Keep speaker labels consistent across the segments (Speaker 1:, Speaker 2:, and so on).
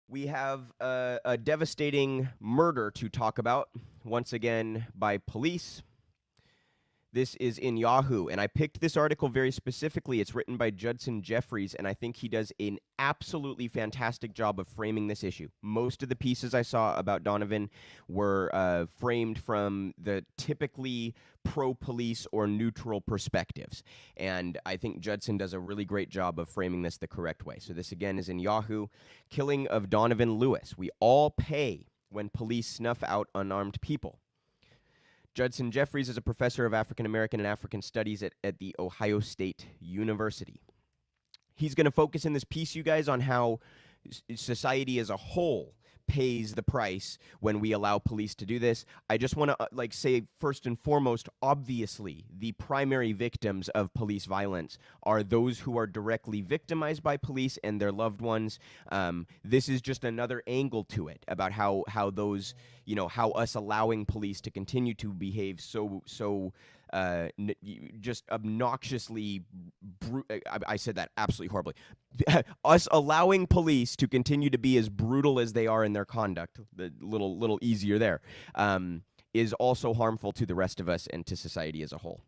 Speaker 1: We have a devastating murder to talk about, once again by police. This is in Yahoo, and I picked this article very specifically. It's written by Judson Jeffries, and I think he does an absolutely fantastic job of framing this issue. Most of the pieces I saw about Donovan were framed from the typically pro-police or neutral perspectives, and I think Judson does a really great job of framing this the correct way. So this, again, is in Yahoo. Killing of Donovan Lewis. We all pay when police snuff out unarmed people. Judson Jeffries is a professor of African American and African Studies at the Ohio State University. He's going to focus in this piece, you guys, on how society as a whole pays the price when we allow police to do this. I just want to say, first and foremost, obviously the primary victims of police violence are those who are directly victimized by police and their loved ones. This is just another angle to it about how those, how us allowing police to continue to behave so just obnoxiously I said that absolutely horribly. Us allowing police to continue to be as brutal as they are in their conduct, the little easier there, is also harmful to the rest of us and to society as a whole.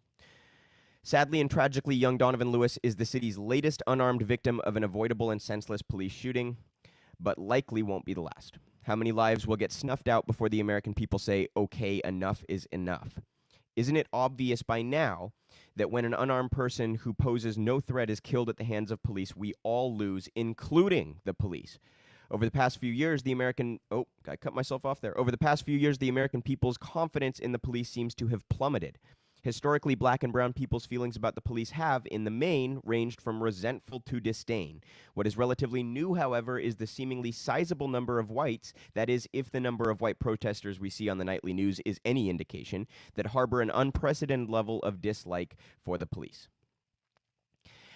Speaker 1: Sadly and tragically, young Donovan Lewis is the city's latest unarmed victim of an avoidable and senseless police shooting, but likely won't be the last. How many lives will get snuffed out before the American people say, okay, enough is enough? Isn't it obvious by now that when an unarmed person who poses no threat is killed at the hands of police, we all lose, including the police? Over the past few years, I cut myself off there. Over the past few years, the American people's confidence in the police seems to have plummeted. Historically, black and brown people's feelings about the police have, in the main, ranged from resentful to disdain. What is relatively new, however, is the seemingly sizable number of whites, that is, if the number of white protesters we see on the nightly news is any indication, that harbor an unprecedented level of dislike for the police.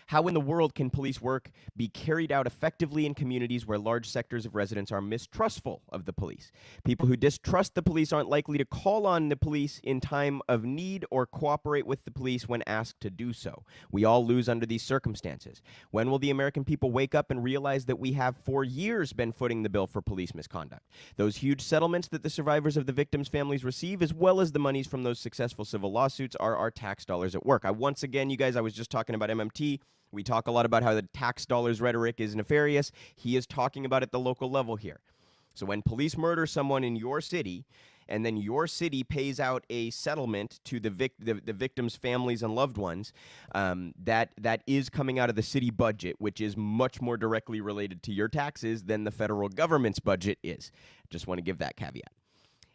Speaker 1: How in the world can police work be carried out effectively in communities where large sectors of residents are mistrustful of the police? People who distrust the police aren't likely to call on the police in time of need or cooperate with the police when asked to do so. We all lose under these circumstances. When will the American people wake up and realize that we have for years been footing the bill for police misconduct? Those huge settlements that the survivors of the victims' families receive, as well as the monies from those successful civil lawsuits, are our tax dollars at work. I was just talking about MMT. We talk a lot about how the tax dollars rhetoric is nefarious. He is talking about at the local level here. So when police murder someone in your city, and then your city pays out a settlement to the victims' families and loved ones, that is coming out of the city budget, which is much more directly related to your taxes than the federal government's budget is. Just want to give that caveat.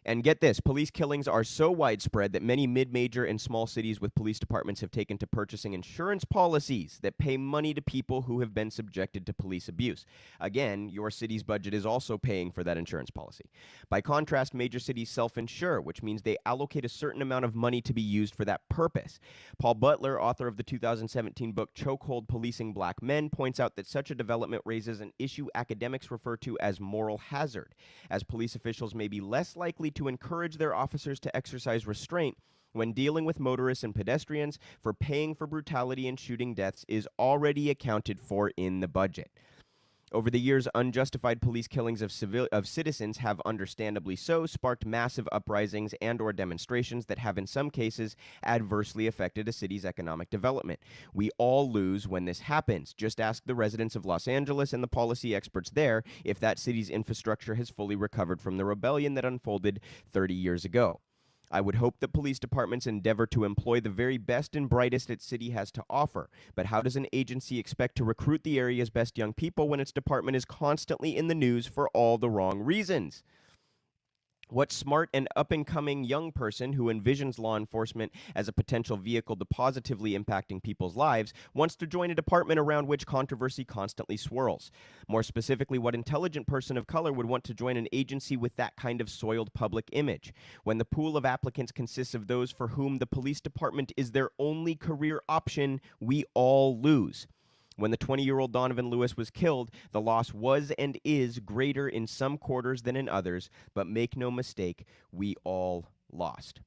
Speaker 1: And get this, police killings are so widespread that many mid-major and small cities with police departments have taken to purchasing insurance policies that pay money to people who have been subjected to police abuse. Again, your city's budget is also paying for that insurance policy. By contrast, major cities self-insure, which means they allocate a certain amount of money to be used for that purpose. Paul Butler, author of the 2017 book Chokehold Policing Black Men, points out that such a development raises an issue academics refer to as moral hazard, as police officials may be less likely to encourage their officers to exercise restraint when dealing with motorists and pedestrians, for paying for brutality and shooting deaths is already accounted for in the budget. Over the years, unjustified police killings of citizens have, understandably so, sparked massive uprisings and or demonstrations that have in some cases adversely affected a city's economic development. We all lose when this happens. Just ask the residents of Los Angeles and the policy experts there if that city's infrastructure has fully recovered from the rebellion that unfolded 30 years ago. I would hope that police departments endeavor to employ the very best and brightest its city has to offer. But how does an agency expect to recruit the area's best young people when its department is constantly in the news for all the wrong reasons? What smart and up-and-coming young person who envisions law enforcement as a potential vehicle to positively impacting people's lives wants to join a department around which controversy constantly swirls? More specifically, what intelligent person of color would want to join an agency with that kind of soiled public image? When the pool of applicants consists of those for whom the police department is their only career option, we all lose. When the 20-year-old Donovan Lewis was killed, the loss was and is greater in some quarters than in others, but make no mistake, we all lost.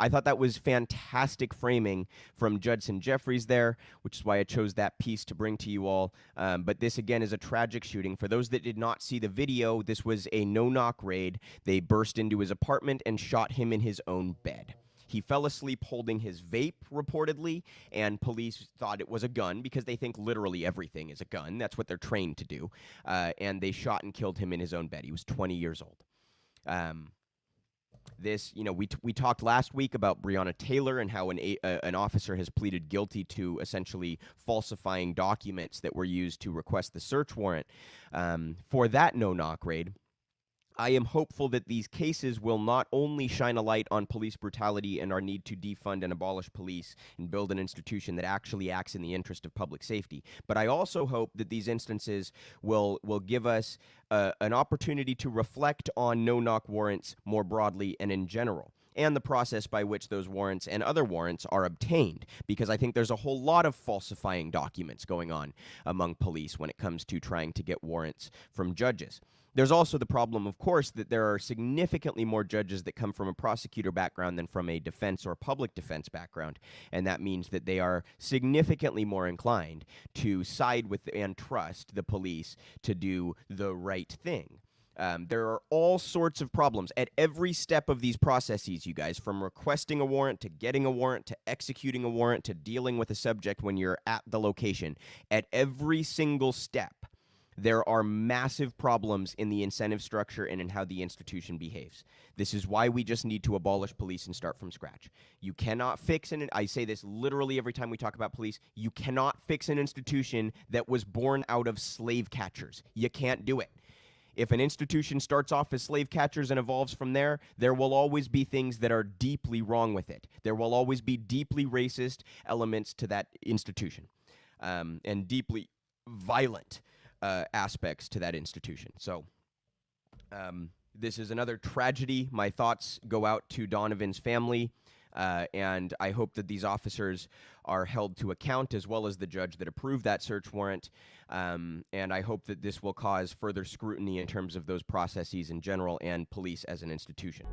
Speaker 1: I thought that was fantastic framing from Judson Jeffries there, which is why I chose that piece to bring to you all. But this, again, is a tragic shooting. For those that did not see the video, this was a no-knock raid. They burst into his apartment and shot him in his own bed. He fell asleep holding his vape, reportedly, and police thought it was a gun because they think literally everything is a gun. That's what they're trained to do. And they shot and killed him in his own bed. He was 20 years old. We talked last week about Breonna Taylor and how an officer has pleaded guilty to essentially falsifying documents that were used to request the search warrant for that no-knock raid. I am hopeful that these cases will not only shine a light on police brutality and our need to defund and abolish police and build an institution that actually acts in the interest of public safety, but I also hope that these instances will give us an opportunity to reflect on no-knock warrants more broadly and in general, and the process by which those warrants and other warrants are obtained, because I think there's a whole lot of falsifying documents going on among police when it comes to trying to get warrants from judges. There's also the problem, of course, that there are significantly more judges that come from a prosecutor background than from a defense or public defense background, and that means that they are significantly more inclined to side with and trust the police to do the right thing. There are all sorts of problems at every step of these processes, you guys, from requesting a warrant to getting a warrant to executing a warrant to dealing with a subject when you're at the location. At every single step, there are massive problems in the incentive structure and in how the institution behaves. This is why we just need to abolish police and start from scratch. You cannot fix I say this literally every time we talk about police, you cannot fix an institution that was born out of slave catchers. You can't do it. If an institution starts off as slave catchers and evolves from there, there will always be things that are deeply wrong with it. There will always be deeply racist elements to that institution, and deeply violent aspects to that institution. So this is another tragedy. My thoughts go out to Donovan's family, and I hope that these officers are held to account, as well as the judge that approved that search warrant. And I hope that this will cause further scrutiny in terms of those processes in general and police as an institution.